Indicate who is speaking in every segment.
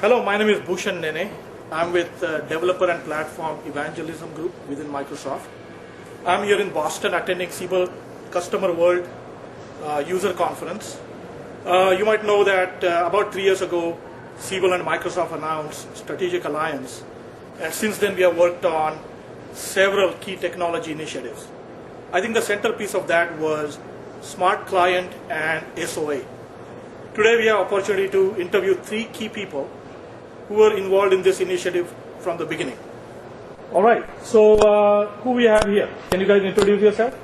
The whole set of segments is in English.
Speaker 1: Hello, my name is Bhushan Nene. I'm with Developer and Platform Evangelism group within Microsoft. I'm here in Boston attending Siebel Customer World user conference. You might know that about 3 years ago, Siebel and Microsoft announced strategic alliance. And since then, we have worked on several key technology initiatives. I think the centerpiece of that was Smart Client and SOA. Today, we have opportunity to interview 3 key people who were involved in this initiative from the beginning. All right, so who we have here? Can you guys introduce yourself?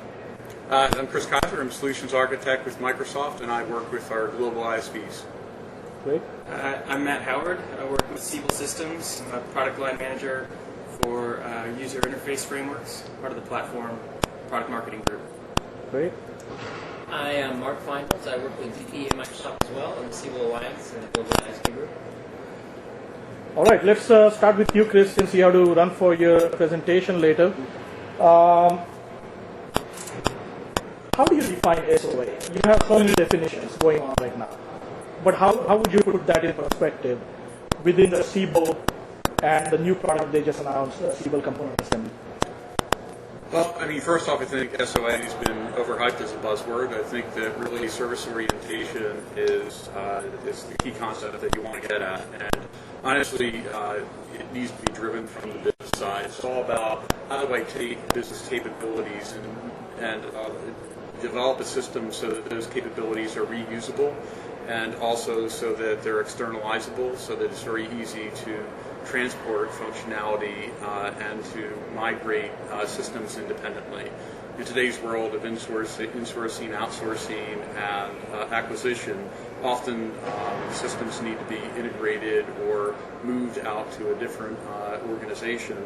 Speaker 2: I'm Chris Kaiser. I'm Solutions Architect with Microsoft, and I work with our global ISVs.
Speaker 1: Great.
Speaker 3: I'm Matt Howard. I work with Siebel Systems. I'm a product line manager for user interface frameworks, part of the platform product marketing group.
Speaker 1: Great.
Speaker 4: I am Mark Feinholz. I work with VP at Microsoft as well in the Siebel Alliance and the Global ISV Group.
Speaker 1: All right, let's start with you, Chris, since you have to run for your presentation later. How do you define SOA? You have so many definitions going on right now. But how would you put that in perspective within the Siebel and the new product they just announced, Siebel Component Assembly?
Speaker 2: Well, I mean, first off, I think SOA has been overhyped as a buzzword. I think that really service orientation is the key concept that you want to get at. And honestly, it needs to be driven from the business side. It's all about how do I take business capabilities and develop a system so that those capabilities are reusable, and also so that they're externalizable, so that it's very easy to transport functionality and to migrate systems independently. In today's world of insourcing, outsourcing, and acquisition, often systems need to be integrated or moved out to a different organization.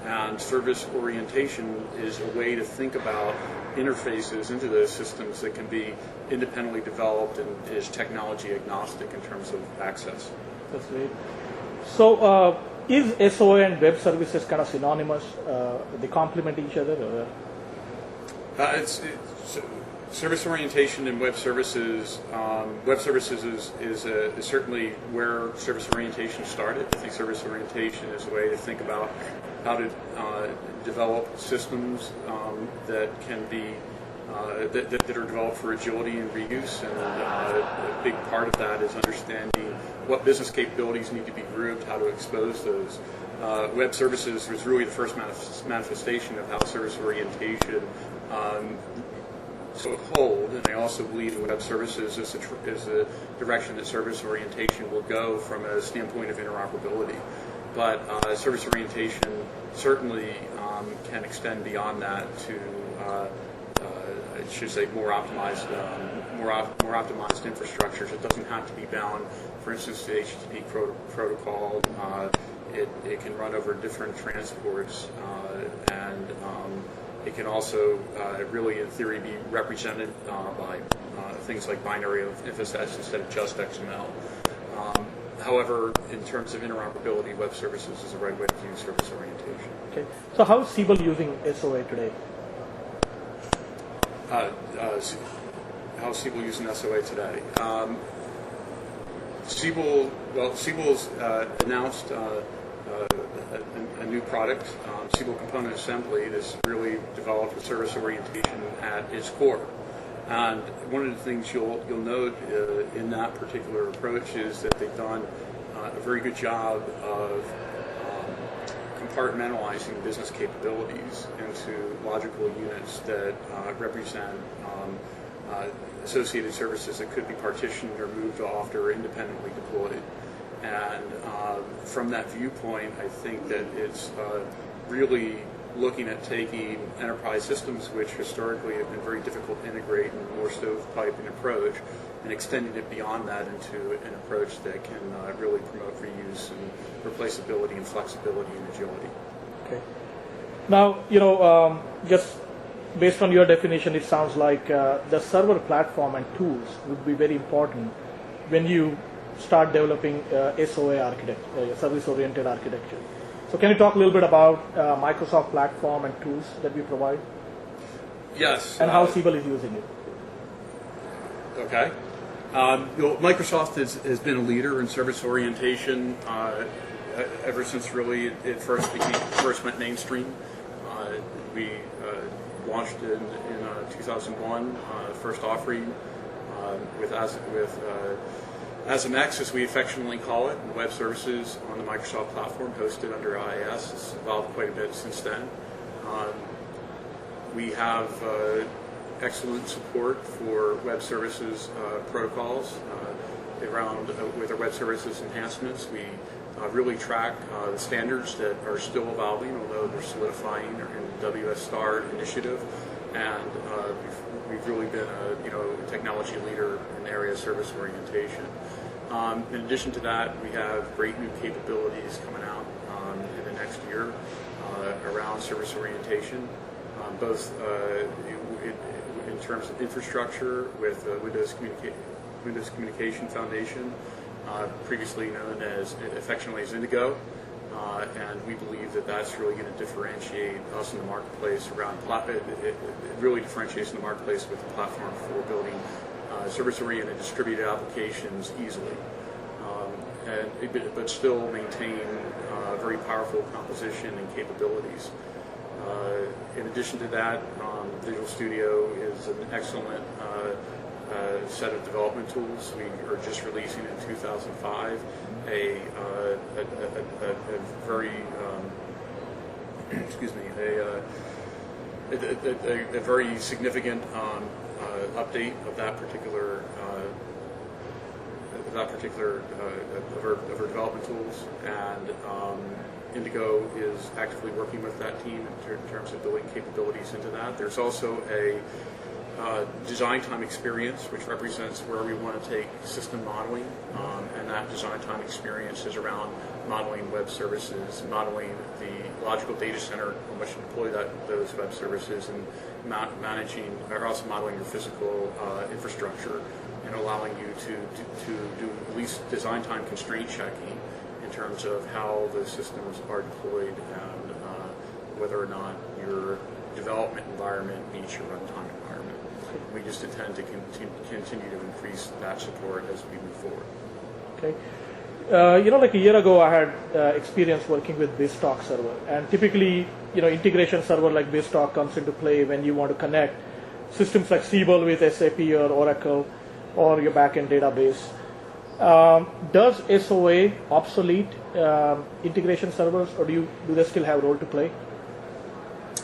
Speaker 2: And service orientation is a way to think about interfaces into those systems that can be independently developed and is technology agnostic in terms of access.
Speaker 1: That's great. So is SOA and web services kind of synonymous? They complement each other? Or?
Speaker 2: Service orientation and web services. Web services is certainly where service orientation started. I think service orientation is a way to think about how to develop systems that can be that are developed for agility and reuse, and a big part of that is understanding what business capabilities need to be grouped, how to expose those. Web services was really the first manifestation of how service orientation took hold, and I also believe that web services is a direction that service orientation will go from a standpoint of interoperability. But service orientation certainly can extend beyond that to I should say more optimized infrastructures. It doesn't have to be bound, for instance, to HTTP protocol. It can run over different transports, and it can also really, in theory, be represented by things like binary FSS instead of just XML. However, in terms of interoperability, web services is the right way to view service orientation.
Speaker 1: Okay. So how is Siebel using SOA today?
Speaker 2: How is Siebel using SOA today? Siebel's announced a new product, Siebel Component Assembly, that's really developed with service orientation at its core. And one of the things you'll note in that particular approach is that they've done a very good job of compartmentalizing business capabilities into logical units that represent associated services that could be partitioned or moved off or independently deployed. And from that viewpoint, I think that it's really looking at taking enterprise systems, which historically have been very difficult to integrate in a more stovepiping approach, and extending it beyond that into an approach that can really promote reuse and replaceability and flexibility and agility.
Speaker 1: Okay. Now, just based on your definition, it sounds like the server platform and tools would be very important when you start developing SOA architecture, service-oriented architecture. So can you talk a little bit about Microsoft platform and tools that we provide?
Speaker 2: Yes.
Speaker 1: And how Siebel is using it?
Speaker 2: Okay. Microsoft has been a leader in service orientation ever since really it first went mainstream. We launched in 2001, first offering with ASMX, as we affectionately call it, and web services on the Microsoft platform hosted under IIS. It's evolved quite a bit since then. We have excellent support for web services protocols around with our web services enhancements. We really track the standards that are still evolving, although they're solidifying in the WS Star initiative, and we've really been a technology leader in the area of service orientation. In addition to that, we have great new capabilities coming out in the next year around service orientation, both in terms of infrastructure with Windows Communication Foundation, previously known as affectionately as Indigo, and we believe that that's really going to differentiate us in the marketplace around it really differentiates in the marketplace with the platform for building service-oriented distributed applications easily, but still maintain very powerful composition and capabilities. In addition to that, Visual Studio is an excellent set of development tools. We are just releasing in 2005 a very a very significant update of that particular of our development tools, and Indigo is actively working with that team in terms of building capabilities into that. There's also a design time experience, which represents where we want to take system modeling, and that design time experience is around modeling web services, modeling the logical data center on which to deploy those web services, and managing, or also modeling your physical infrastructure, and allowing you to do at least design time constraint checking in terms of how the systems are deployed and whether or not your development environment meets your runtime environment. We just intend to continue to increase that support as we move forward.
Speaker 1: Okay. Like a year ago, I had experience working with BizTalk server, and typically, integration server like BizTalk comes into play when you want to connect systems like Siebel with SAP or Oracle or your backend database. Does SOA obsolete integration servers, or do they still have a role to play?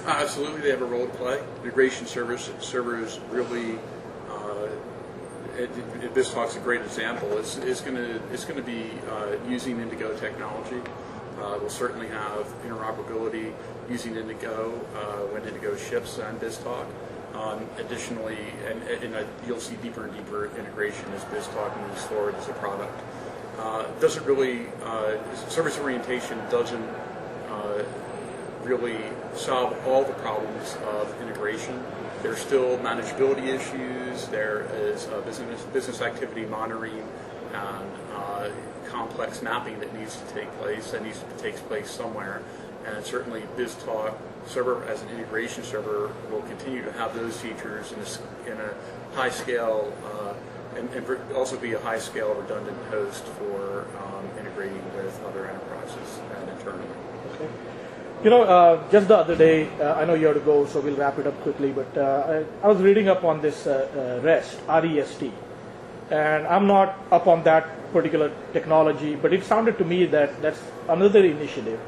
Speaker 2: Absolutely, they have a role to play. Integration servers really. BizTalk's a great example. It's going to be using Indigo technology. We'll certainly have interoperability using Indigo when Indigo ships on BizTalk. Additionally, and you'll see deeper and deeper integration as BizTalk moves forward as a product. Doesn't really service orientation doesn't really solve all the problems of integration. There's still manageability issues. There is business activity monitoring and complex mapping that needs to take place. That needs to take place somewhere. And certainly BizTalk server as an integration server will continue to have those features in a high scale and also be a high scale redundant host for integrating with other enterprises and internally.
Speaker 1: Okay. Just the other day, I know you have to go, so we'll wrap it up quickly, but I was reading up on this REST, R-E-S-T, and I'm not up on that particular technology, but it sounded to me that that's another initiative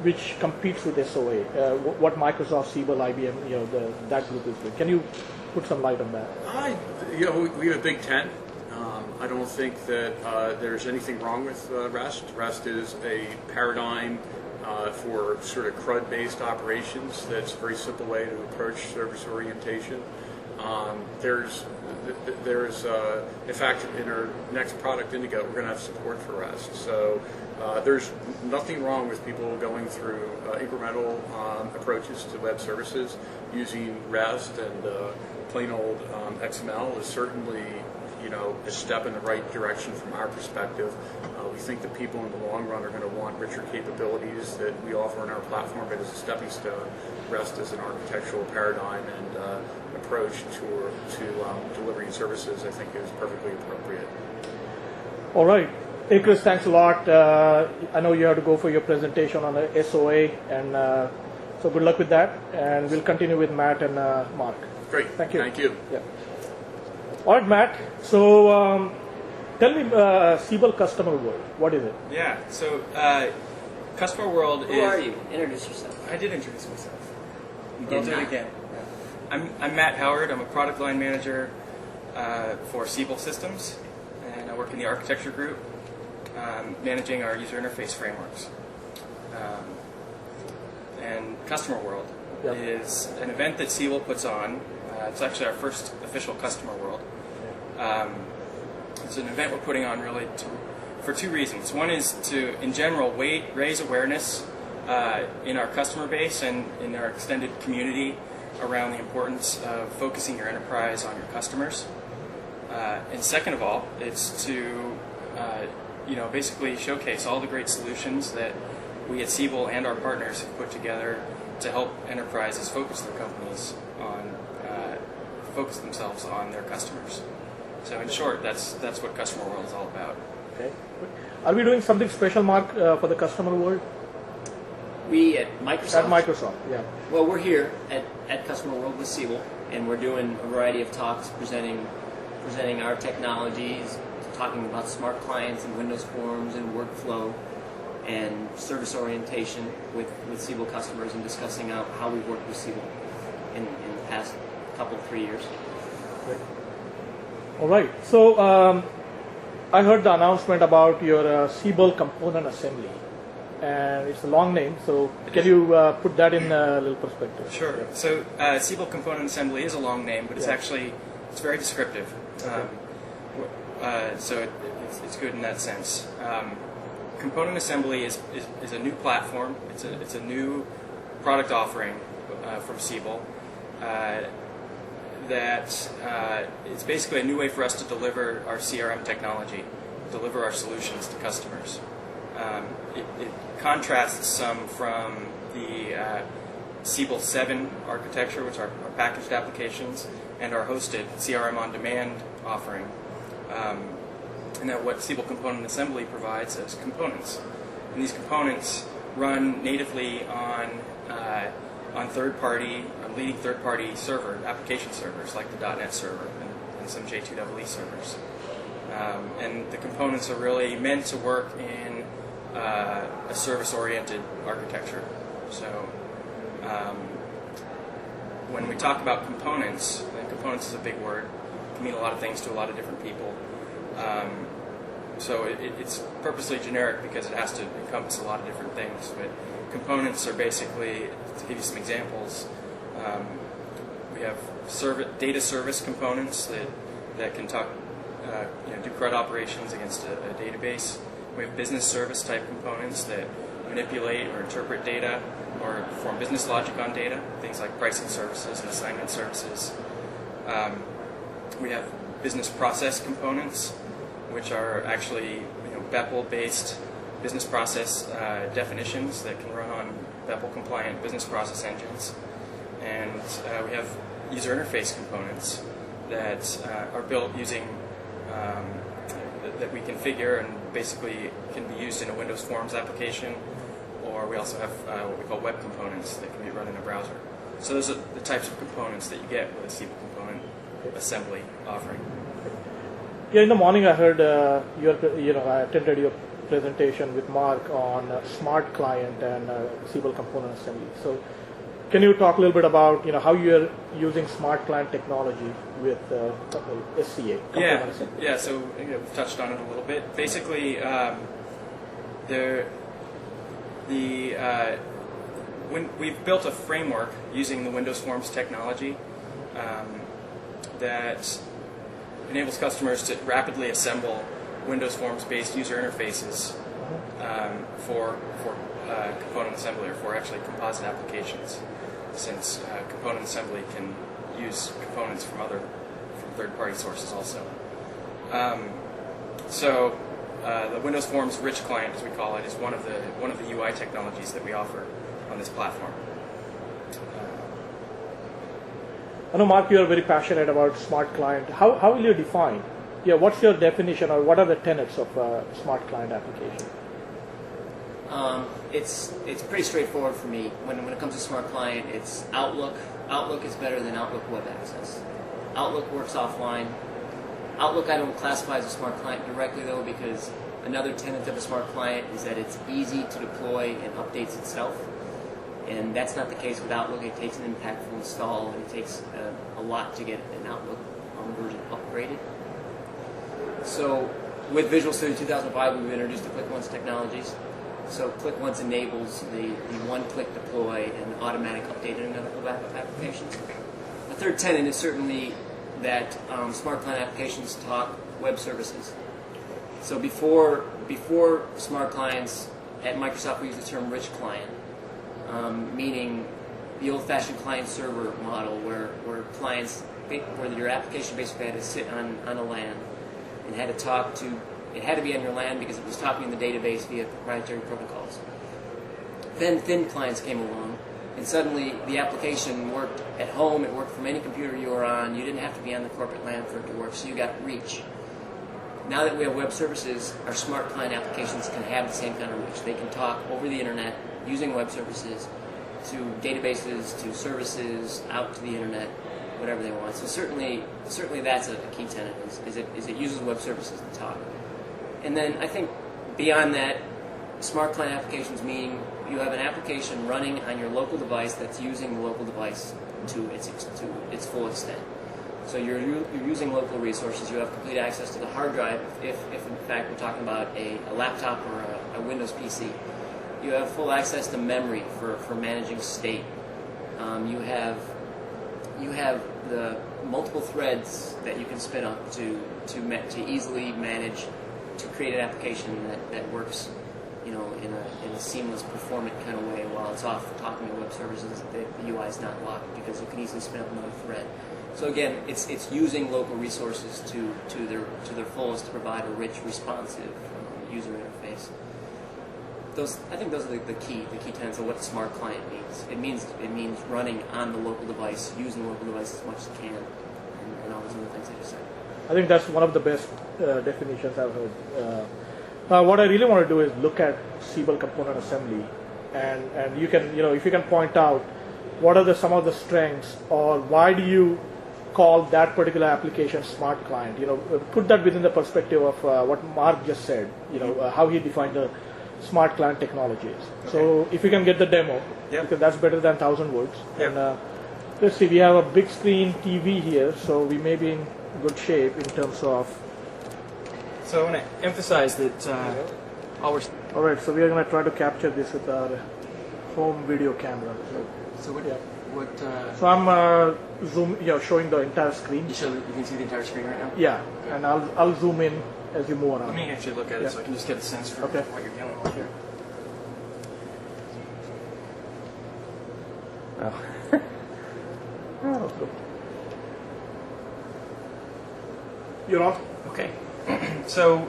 Speaker 1: which competes with SOA, what Microsoft, Siebel, IBM, that group is doing. Can you put some light on that?
Speaker 2: We have a big tent. I don't think that there's anything wrong with REST. REST is a paradigm for sort of CRUD-based operations. That's a very simple way to approach service orientation. In fact, in our next product, Indigo, we're going to have support for REST. So there's nothing wrong with people going through incremental approaches to web services. Using REST and plain old XML is certainly a step in the right direction from our perspective. We think that people in the long run are going to want richer capabilities that we offer in our platform, but as a stepping stone, REST is an architectural paradigm and a approach to delivering services, I think, is perfectly appropriate.
Speaker 1: All right. Hey, Chris, thanks a lot. I know you have to go for your presentation on the SOA, and so good luck with that. And we'll continue with Matt and Mark.
Speaker 2: Great.
Speaker 1: Thank you.
Speaker 2: Thank you.
Speaker 1: Yeah. All right, Matt. So tell me, Siebel Customer World. What is it?
Speaker 3: Yeah, so Customer World is...
Speaker 4: Who are you? Introduce yourself.
Speaker 3: I did introduce myself.
Speaker 4: You
Speaker 3: I'll
Speaker 4: did
Speaker 3: do it
Speaker 4: not.
Speaker 3: again. I'm Matt Howard. I'm a product line manager for Siebel Systems, and I work in the architecture group, managing our user interface frameworks. And Customer World
Speaker 1: Yep.
Speaker 3: is an event that Siebel puts on. It's actually our first official Customer World. It's an event we're putting on really for two reasons. One is to, in general, raise awareness in our customer base and in our extended community around the importance of focusing your enterprise on your customers. And second of all, it's to basically showcase all the great solutions that we at Siebel and our partners have put together to help enterprises focus themselves on their customers. So in short, that's what Customer World is all about.
Speaker 1: Okay. Are we doing something special, Mark, for the Customer World?
Speaker 4: We at Microsoft.
Speaker 1: At Microsoft, yeah.
Speaker 4: Well, we're here at Customer World with Siebel, and we're doing a variety of talks, presenting our technologies, talking about smart clients and Windows Forms and workflow and service orientation with Siebel customers, and discussing out how we've worked with Siebel in the past couple, 3 years.
Speaker 1: All right. So I heard the announcement about your Siebel Component Assembly, and it's a long name. So can you put that in a little perspective?
Speaker 3: Sure.
Speaker 1: Yeah.
Speaker 3: So Siebel Component Assembly is a long name, but it's actually very descriptive.
Speaker 1: Okay.
Speaker 3: So it's good in that sense. Component Assembly is a new platform. It's a new product offering from Siebel that it's basically a new way for us to deliver our CRM technology, deliver our solutions to customers. It contrasts some from the Siebel 7 architecture, which are our packaged applications, and our hosted CRM on demand offering. And that what Siebel Component Assembly provides is components. And these components run natively on leading third-party application servers like the .NET server and some J2EE servers. And the components are really meant to work in a service-oriented architecture. So when we talk about components, and components is a big word, it can mean a lot of things to a lot of different people. So it's purposely generic because it has to encompass a lot of different things. But components are basically, to give you some examples, we have data service components that can do CRUD operations against a database. We have business service type components that manipulate or interpret data or perform business logic on data, things like pricing services and assignment services. We have business process components, which are actually BEPL-based business process definitions that can run on BEPL-compliant business process engines. And we have user interface components that are built using that we configure and basically can be used in a Windows Forms application, or we also have what we call web components that can be run in a browser. So those are the types of components that you get with a Siebel Component Assembly offering.
Speaker 1: Yeah, in the morning I heard I attended your presentation with Mark on Smart Client and Siebel Component Assembly. So can you talk a little bit about how you're using Smart Client technology with SCA?
Speaker 3: Yeah. So we've touched on it a little bit. Basically, when we've built a framework using the Windows Forms technology that enables customers to rapidly assemble Windows Forms-based user interfaces for component assembly, or for actually composite applications, since component assembly can use components from third-party sources also. The Windows Forms Rich Client, as we call it, is one of the UI technologies that we offer on this platform.
Speaker 1: I know, Mark, you are very passionate about smart client. How will you define? Yeah, what's your definition, or what are the tenets of smart client application?
Speaker 4: It's pretty straightforward for me. When it comes to smart client, it's Outlook. Outlook is better than Outlook Web Access. Outlook works offline. Outlook I don't classify as a smart client directly, though, because another tenet of a smart client is that it's easy to deploy and updates itself. And that's not the case with Outlook. It takes an impactful install, and it takes a lot to get an Outlook version upgraded. So with Visual Studio 2005, we've introduced the Click Once technologies. So Click Once enables the one-click deploy and automatic updating of applications. The third tenet is certainly that smart client applications talk web services. So before smart clients, at Microsoft we use the term rich client, meaning the old-fashioned client-server model where your application basically had to sit on a LAN and had to talk to. It had to be on your LAN because it was talking in the database via proprietary protocols. Then thin clients came along, and suddenly the application worked at home. It worked from any computer you were on. You didn't have to be on the corporate LAN for it to work, so you got reach. Now that we have web services, our smart client applications can have the same kind of reach. They can talk over the internet using web services to databases, to services, out to the internet, whatever they want. So certainly that's a key tenet, is it uses web services to talk. And then I think beyond that, smart client applications mean you have an application running on your local device that's using the local device to its full extent. So you're using local resources. You have complete access to the hard drive if in fact we're talking about a laptop or a Windows PC. You have full access to memory for managing state. You have the multiple threads that you can spin up to easily manage, to create an application that works, in a seamless, performant kind of way while it's off talking to web services. The UI is not locked because you can easily spin up another thread. So again, it's using local resources to their fullest to provide a rich, responsive user interface. I think those are the key tenets of what a smart client means. It means running on the local device, using the local device as much as it can, and all those other things I just said.
Speaker 1: I think that's one of the best definitions I've heard. What I really want to do is look at Siebel component assembly, and you can, if you can point out what are some of the strengths, or why do you call that particular application smart client? Put that within the perspective of what Mark just said. How he defined the smart client technologies. Okay. So if you can get the demo, because that's better than 1,000 words.
Speaker 3: Yep.
Speaker 1: And let's see, we have a big screen TV here, so we may be in good shape in terms of.
Speaker 3: So I want to emphasize that
Speaker 1: all right, so we are going to try to capture this with our home video camera.
Speaker 3: So what?
Speaker 1: So I'm showing the entire screen.
Speaker 3: You can see the entire screen right now.
Speaker 1: Yeah, okay. And I'll zoom in as you move around.
Speaker 3: Let me actually look at it so I can just get a sense for what you're dealing with here.
Speaker 1: Oh. You're on.
Speaker 3: Okay. So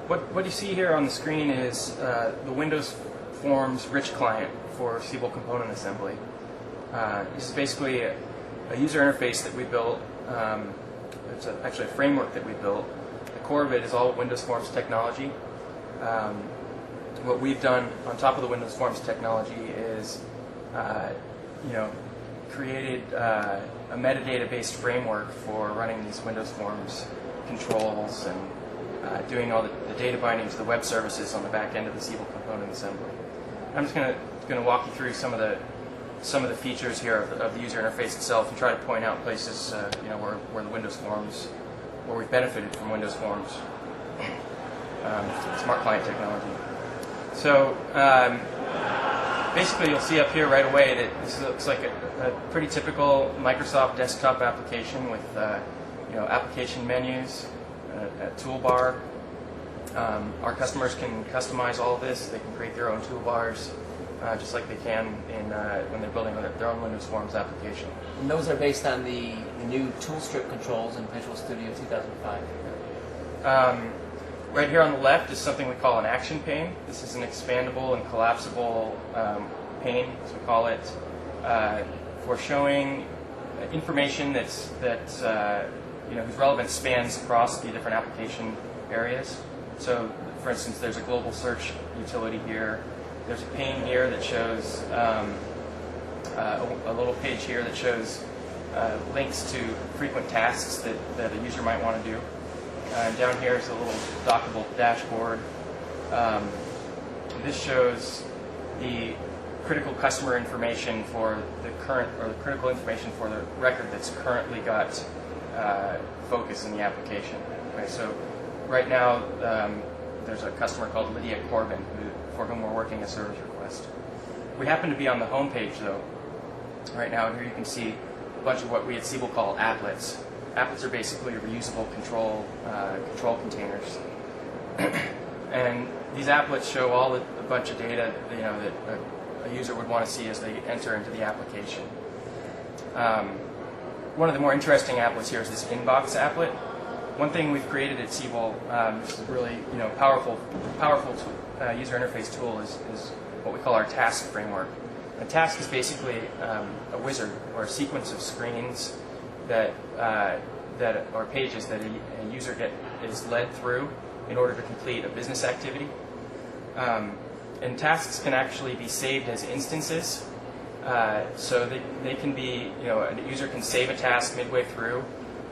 Speaker 3: what you see here on the screen is the Windows Forms rich client for Siebel component assembly. This is basically a user interface that we built. It's actually a framework that we built. The core of it is all Windows Forms technology. What we've done on top of the Windows Forms technology is, created a metadata-based framework for running these Windows Forms controls and doing all the data binding to the web services on the back end of the Siebel component assembly. I'm just going to walk you through some of the features here of the user interface itself and try to point out places where the Windows Forms, where we've benefited from Windows Forms smart client technology. So basically, you'll see up here right away that this looks like a pretty typical Microsoft desktop application with application menus, a toolbar. Our customers can customize all of this. They can create their own toolbars, just like they can when they're building their own Windows Forms application.
Speaker 4: And those are based on the new tool strip controls in Visual Studio 2005.
Speaker 3: Right here on the left is something we call an action pane. This is an expandable and collapsible pane, as we call it, for showing information whose relevance spans across the different application areas. So, for instance, there's a global search utility here. There's a pane here that shows a little page here that shows links to frequent tasks that a user might want to do. Down here is a little dockable dashboard. This shows the critical customer information for the critical information for the record that's currently got focus in the application. Okay, so right now there's a customer called Lydia Corbin for whom we're working a service request. We happen to be on the home page though. Right now, here you can see a bunch of what we at Siebel call applets. Applets are basically reusable control containers, and these applets show a bunch of data that a user would want to see as they enter into the application. One of the more interesting applets here is this inbox applet. One thing we've created at Siebel, this is a really powerful user interface tool, is what we call our task framework. A task is basically a wizard or a sequence of screens or pages that a user is led through in order to complete a business activity. And tasks can actually be saved as instances, so they can be, a user can save a task midway through,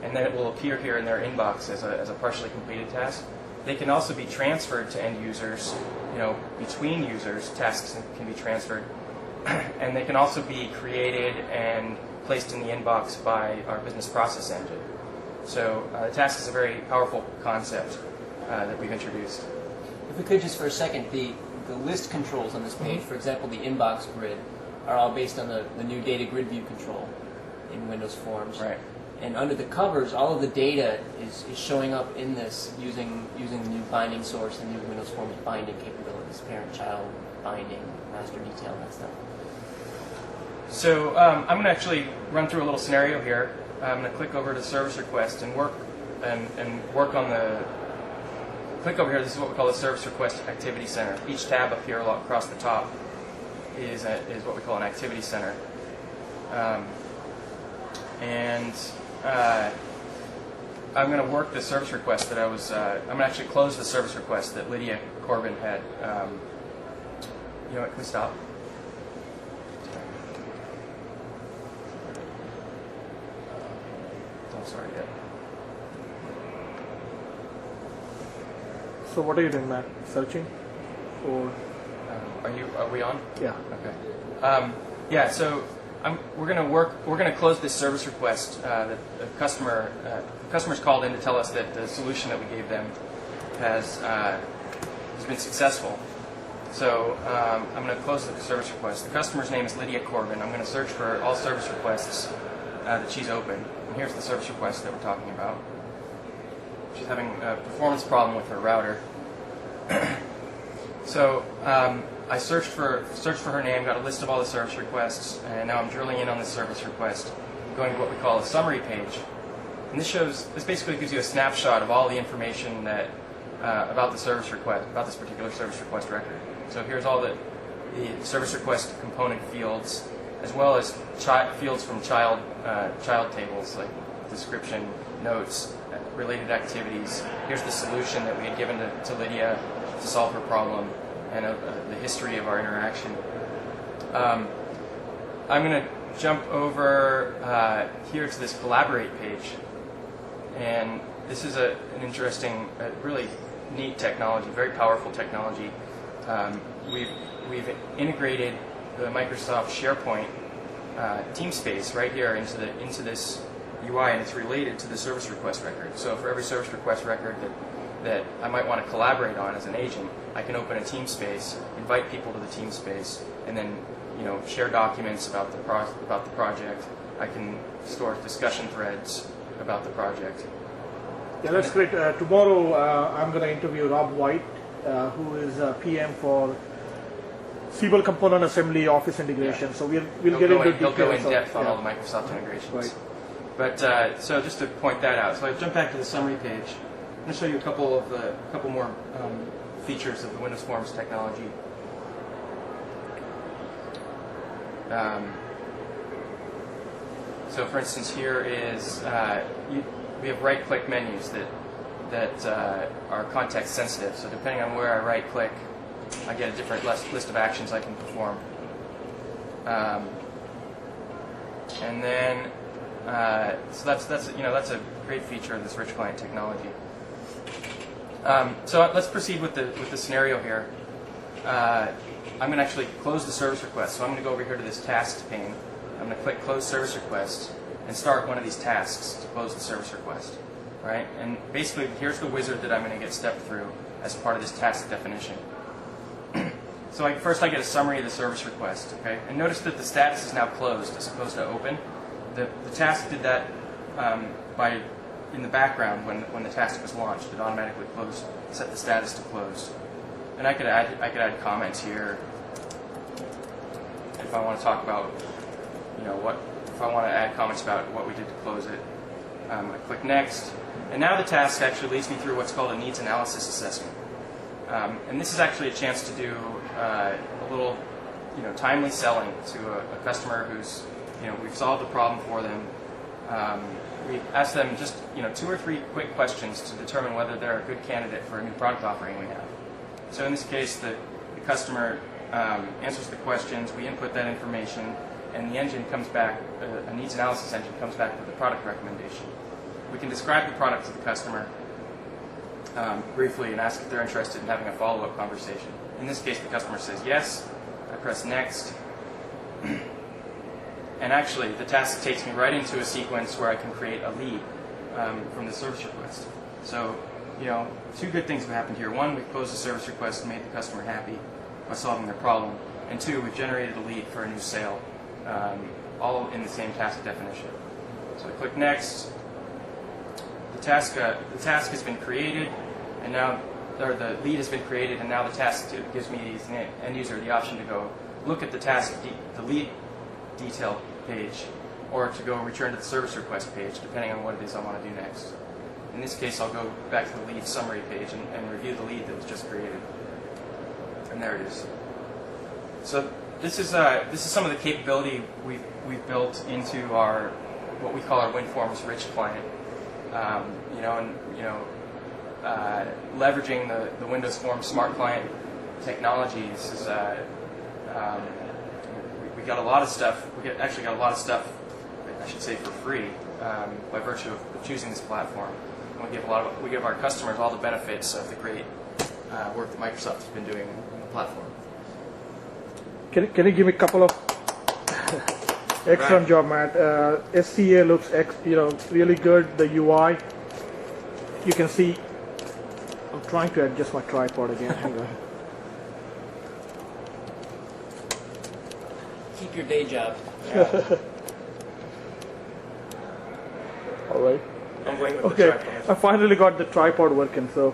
Speaker 3: and then it will appear here in their inbox as a partially completed task. They can also be transferred to end users, between users, tasks can be transferred, and they can also be created and placed in the inbox by our business process engine. So the task is a very powerful concept that we've introduced.
Speaker 4: If we could just for a second, the list controls on this page, for example, the inbox grid, are all based on the new data grid view control in Windows Forms.
Speaker 3: Right.
Speaker 4: And under the covers, all of the data is showing up in this using the new binding source and new Windows Forms binding capabilities, parent-child binding, master detail, and that stuff.
Speaker 3: So I'm going to actually run through a little scenario here. I'm going to click over to service request and work on the. Click over here. This is what we call the service request activity center. Each tab up here across the top is what we call an activity center. I'm going to work the service request that I'm going to actually close the service request that Lydia Corbin had. You know what? Can we stop? Don't start yet.
Speaker 1: So what are you doing, Matt? Searching? Or
Speaker 3: Are we on?
Speaker 1: yeah.
Speaker 3: Okay. So we're going to close this service request. The customer's called in to tell us that the solution that we gave them has been successful. So I'm going to close the service request. The customer's name is Lydia Corbin. I'm going to search for all service requests that she's opened. And here's the service request that we're talking about. She's having a performance problem with her router. So I searched for her name, got a list of all the service requests, and now I'm drilling in on this service request, going to what we call a summary page. And this basically gives you a snapshot of all the information that about the service request, about this particular service request record. So here's all the service request component fields, as well as fields from child tables like description, notes, related activities. Here's the solution that we had given to Lydia to solve her problem, and the history of our interaction. I'm going to jump over here to this collaborate page, and this is an interesting, really neat technology, very powerful technology. We've integrated the Microsoft SharePoint team space right here into this UI, and it's related to the service request record. So for every service request record that I might want to collaborate on as an agent, I can open a team space, invite people to the team space, and then share documents about the project. I can store discussion threads about the project.
Speaker 1: Yeah, that's great. Tomorrow I'm going to interview Rob White, who is PM for Siebel Component Assembly Office Integration. Yeah. So we'll get into details.
Speaker 3: He'll go in depth on all the Microsoft integrations.
Speaker 1: Right.
Speaker 3: But so just to point that out, so I jump back to the summary page. I'm going to show you a couple more features of the Windows Forms technology. So for instance, here is we have right-click menus that are context sensitive. So depending on where I right-click, I get a different list of actions I can perform. And then, so that's a great feature of this rich client technology. So let's proceed with the scenario here. I'm going to actually close the service request. So I'm going to go over here to this tasks pane. I'm going to click Close Service Request and start one of these tasks to close the service request. Right? And basically, here's the wizard that I'm going to get stepped through as part of this task definition. So first I get a summary of the service request. Okay? And notice that the status is now closed as opposed to open. The task did that in the background when the task was launched. It automatically closed, set the status to closed. And I could add comments here if I want to talk about, if I want to add comments about what we did to close it. I click Next, and now the task actually leads me through what's called a needs analysis assessment. And this is actually a chance to do a little, timely selling to a customer who's, we've solved the problem for them. We ask them just, 2 or 3 quick questions to determine whether they're a good candidate for a new product offering we have. So in this case, the customer answers the questions, we input that information, and the engine comes back, a needs analysis engine comes back with a product recommendation. We can describe the product to the customer briefly and ask if they're interested in having a follow-up conversation. In this case, the customer says yes. I press Next. And actually, the task takes me right into a sequence where I can create a lead from the service request. So, 2 good things have happened here. 1, we've closed the service request and made the customer happy by solving their problem. And 2, we've generated a lead for a new sale, all in the same task definition. So I click Next. The task has been created, and now the lead has been created, and now the task gives me as an end user the option to go look at the lead detail page, or to go return to the service request page, depending on what it is I want to do next. In this case, I'll go back to the lead summary page and review the lead that was just created. And there it is. So this is some of the capability we've built into our what we call our WinForms Rich client. Leveraging the Windows Forms Smart Client technologies is we got a lot of stuff. Actually got a lot of stuff, I should say, for free by virtue of choosing this platform. And we give our customers all the benefits of the great work that Microsoft has been doing on the platform.
Speaker 1: Can you give me a couple of excellent job, Matt. SCA looks really good. The UI, you can see. I'm trying to adjust my tripod again. Hang on.
Speaker 4: Keep your day job.
Speaker 1: All right.
Speaker 3: I'm going with
Speaker 1: Okay,
Speaker 3: the tripod.
Speaker 1: I finally got the tripod working. So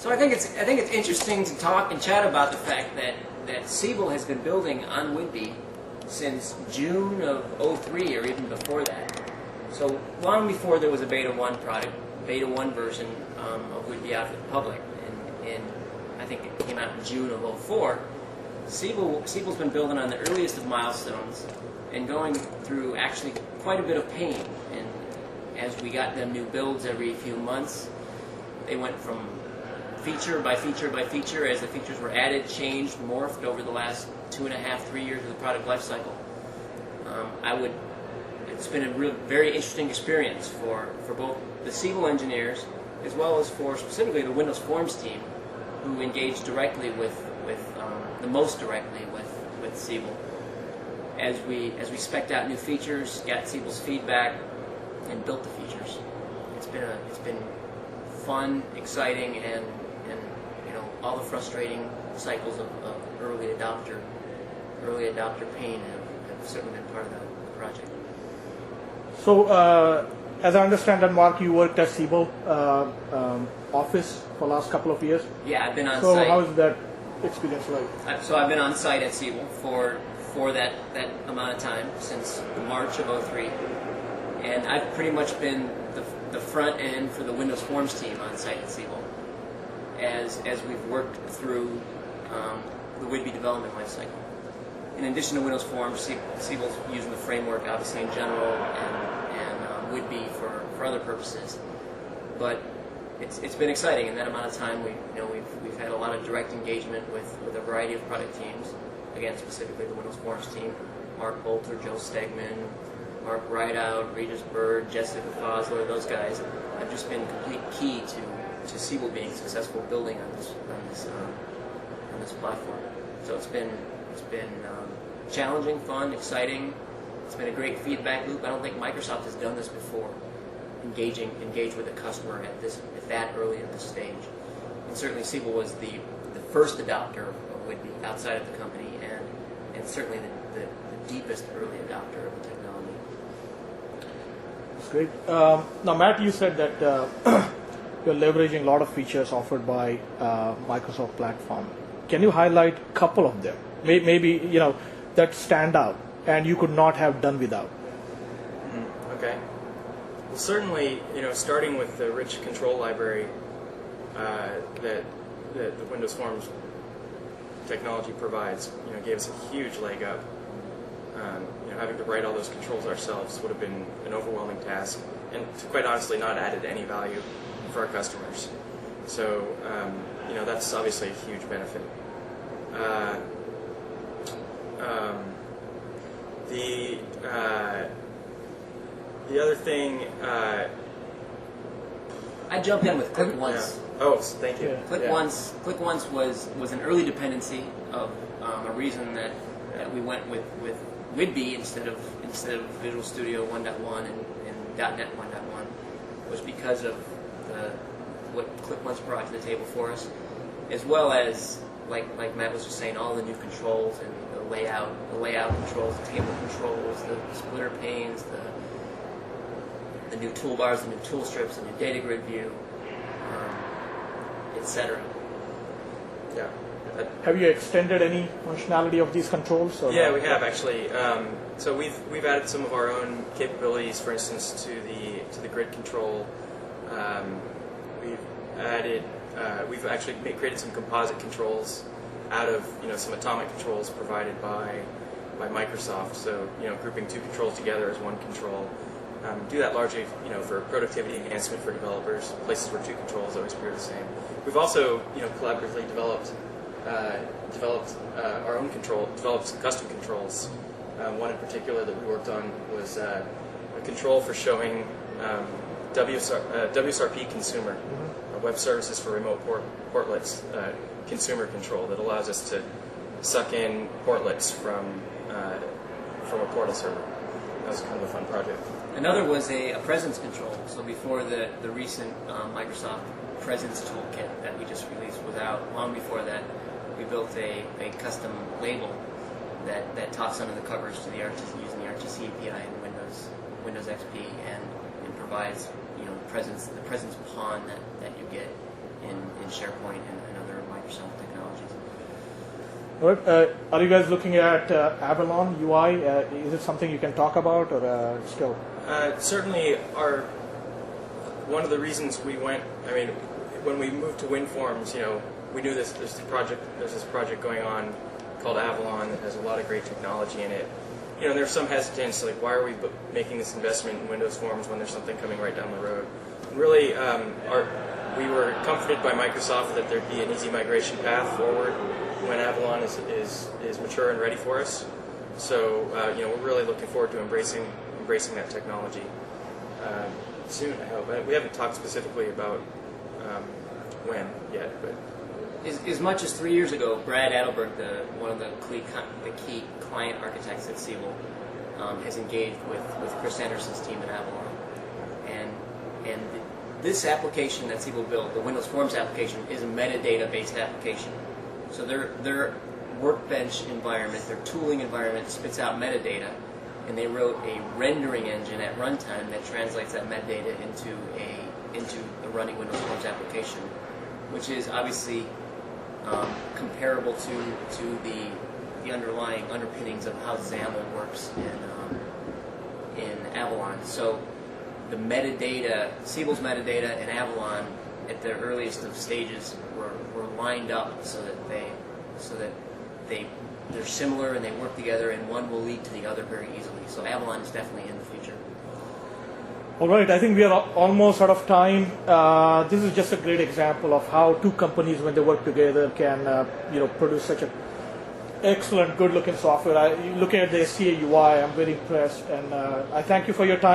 Speaker 4: I think it's interesting to talk and chat about the fact that Siebel has been building on WinBe since June of 2003 or even before that. So long before there was a Beta 1 product, Beta 1 version of WinBe out for the public, and I think it came out in June of 2004. Siebel's been building on the earliest of milestones and going through actually quite a bit of pain. And as we got them new builds every few months, they went from feature by feature by feature as the features were added, changed, morphed over the last 2.5, 3 years of the product lifecycle. It's been a very interesting experience for both the Siebel engineers as well as for specifically the Windows Forms team, who engaged directly the most directly with Siebel as we spec'd out new features, got Siebel's feedback, and built the features. It's been fun, exciting, and all the frustrating cycles of early adopter pain have certainly been part of the project.
Speaker 1: So, as I understand that, Mark, you worked at Siebel office for the last couple of years.
Speaker 4: Yeah, I've been on
Speaker 1: So
Speaker 4: site.
Speaker 1: how is that experience like?
Speaker 4: So I've been on site at Siebel for that amount of time, since March of 2003. And I've pretty much been the front end for the Windows Forms team on site at Siebel as we've worked through the WinBe development lifecycle. in addition to Windows Forms, Siebel's using the framework obviously in general and would be for other purposes. But it's been exciting in that amount of time. We've had a lot of direct engagement with a variety of product teams. Again, specifically the Windows Forms team, Mark Bolter, Joe Stegman, Mark Rideout, Regis Bird, Jessica Fosler. Those guys have just been complete key to Siebel being successful building on this platform. So it's been challenging, fun, exciting. It's been a great feedback loop. I don't think Microsoft has done this before. Engage with a customer at that early in this stage. And certainly Siebel was the first adopter of Whitby outside of the company, and certainly the deepest early adopter of the technology.
Speaker 1: That's great. Now, Matt, you said that you're leveraging a lot of features offered by Microsoft platform. Can you highlight a couple of them? Maybe that stand out and you could not have done without.
Speaker 3: Okay. Well, certainly, starting with the rich control library that the Windows Forms technology provides, gave us a huge leg up. Having to write all those controls ourselves would have been an overwhelming task, and quite honestly, not added any value for our customers. So, that's obviously a huge benefit. The other thing.
Speaker 4: I jump in with Click Once.
Speaker 3: Yeah. Oh, thank you.
Speaker 4: Click Once was an early dependency of a reason that we went with Whitby instead of Visual Studio 1.1 and .NET 1.1 was because of what Click Once brought to the table for us, as well as like Matt was just saying, all the new controls and the layout controls, the table controls, the splitter panes, the new toolbars, the new tool strips, the new data grid view, etc.
Speaker 3: Yeah.
Speaker 1: Have you extended any functionality of these controls? Or
Speaker 3: yeah, we have actually. So we've added some of our own capabilities, for instance, to the grid control. We've actually created some composite controls out of some atomic controls provided by Microsoft. So grouping two controls together as one control. Do that largely for productivity enhancement for developers, places where two controls always appear the same. We've also collaboratively developed our own developed some custom controls. One in particular that we worked on was a control for showing WSRP consumer, web services for remote portlets, consumer control that allows us to suck in portlets from a portal server. That was kind of a fun project.
Speaker 4: Another was a presence control. So before the recent Microsoft Presence toolkit that we just released was out, long before that, we built a custom label that talks under the covers to the using the RTC API in Windows XP and provides the presence pawn that you get in SharePoint and other Microsoft technologies.
Speaker 1: All right. Are you guys looking at Avalon UI? Is it something you can talk about, or still?
Speaker 3: Certainly, one of the reasons we went. When we moved to WinForms, we knew there's this project going on called Avalon that has a lot of great technology in it. There's some hesitance, like why are we making this investment in Windows Forms when there's something coming right down the road? And really, we were comforted by Microsoft that there'd be an easy migration path forward when Avalon is mature and ready for us. So we're really looking forward to embracing that technology soon, I hope. We haven't talked specifically about when yet, but
Speaker 4: as much as 3 years ago, Brad Adelberg, one of the key client architects at Siebel, has engaged with Chris Anderson's team at Avalon, and this application that Siebel built, the Windows Forms application, is a metadata-based application. So their workbench environment, their tooling environment, spits out metadata, and they wrote a rendering engine at runtime that translates that metadata into a running Windows Forms application, which is obviously comparable to the underlying underpinnings of how XAML works in Avalon. So the metadata, Siebel's metadata and Avalon at their earliest of stages were lined up so that they're similar and they work together, and one will lead to the other very easily. So Avalon is definitely in the future.
Speaker 1: All right, I think we are almost out of time. This is just a great example of how two companies, when they work together, can produce such a excellent, good-looking software. Looking at the SCA UI, I'm very impressed, and I thank you for your time.